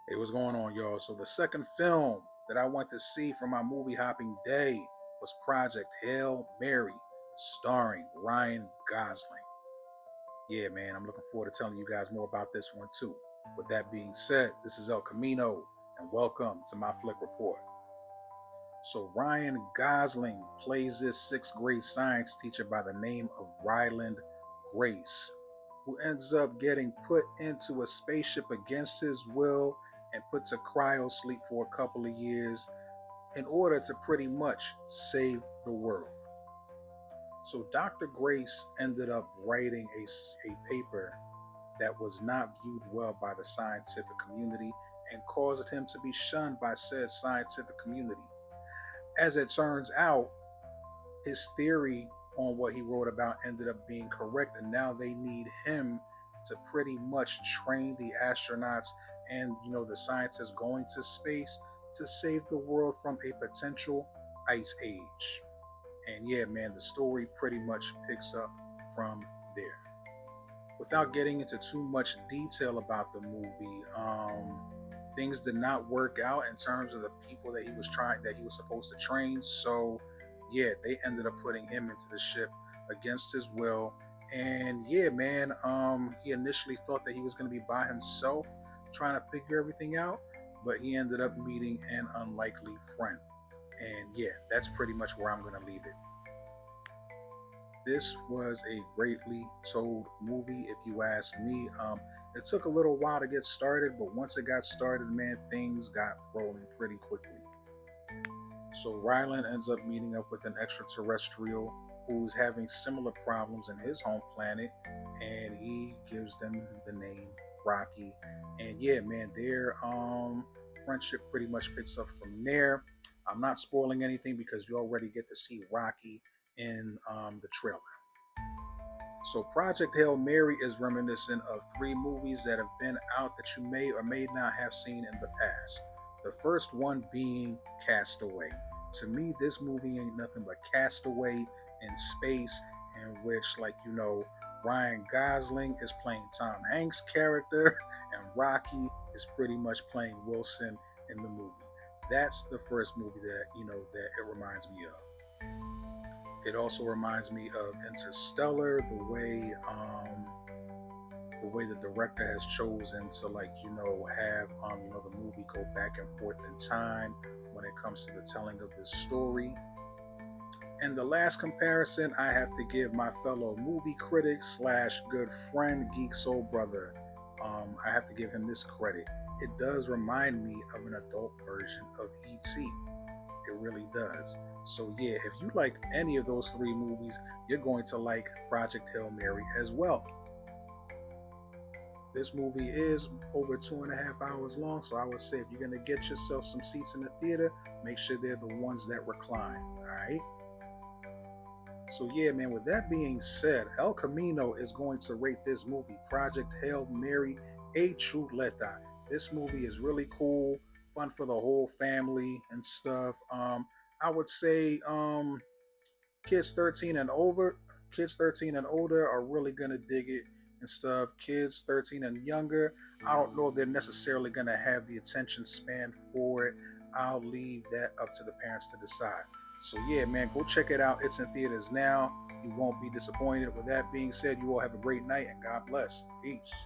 Hey, what's going on, y'all? So the second film that I went to see for my movie hopping day was Project Hail Mary, starring Ryan Gosling. Yeah, man, I'm looking forward to telling you guys more about this one too. With that being said, this is El Camino, and welcome to my flick report. So Ryan Gosling plays this sixth grade science teacher by the name of Ryland Grace, who ends up getting put into a spaceship against his will and put to cryo sleep for a couple of years in order to pretty much save the world. So Dr. Grace ended up writing a paper that was not viewed well by the scientific community and caused him to be shunned by said scientific community. As it turns out, his theory on what he wrote about ended up being correct, and now they need him to pretty much train the astronauts and the scientists going to space to save the world from a potential ice age. And yeah, man, the story pretty much picks up from there. Without getting into too much detail about the movie, things did not work out in terms of the people that he was supposed to train. So yeah, they ended up putting him into the ship against his will. And yeah, man, he initially thought that he was going to be by himself trying to figure everything out, but he ended up meeting an unlikely friend. And yeah, that's pretty much where I'm going to leave it. This was a greatly told movie, if you ask me. It took a little while to get started, but once it got started, man, things got rolling pretty quickly. So Ryland ends up meeting up with an extraterrestrial who's having similar problems in his home planet, and he gives them the name Rocky. And yeah, man, their friendship pretty much picks up from there. I'm not spoiling anything because you already get to see Rocky in the trailer. So Project Hail Mary is reminiscent of three movies that have been out that you may or may not have seen in the past. The first one being Castaway. To me, this movie ain't nothing but Castaway in space, in which, Ryan Gosling is playing Tom Hanks' character, and Rocky is pretty much playing Wilson in the movie. That's the first movie that it reminds me of. It also reminds me of Interstellar, the way the director has chosen to have the movie go back and forth in time when it comes to the telling of this story. And the last comparison I have to give my fellow movie critic slash good friend Geek Soul Brother. I have to give him this credit. It does remind me of an adult version of E.T. It really does. So yeah, if you liked any of those three movies, you're going to like Project Hail Mary as well. This movie is over 2.5 hours long, so I would say if you're going to get yourself some seats in the theater, make sure they're the ones that recline. All right. So yeah, man, with that being said, El Camino is going to rate this movie, Project Hail Mary, a Chuleta. This movie is really cool, fun for the whole family and stuff. I would say kids 13 and over, kids 13 and older are really gonna dig it and stuff. Kids 13 and younger, I don't know if they're necessarily gonna have the attention span for it. I'll leave that up to the parents to decide. So yeah, man, go check it out. It's in theaters now. You won't be disappointed. With that being said, you all have a great night and God bless. Peace.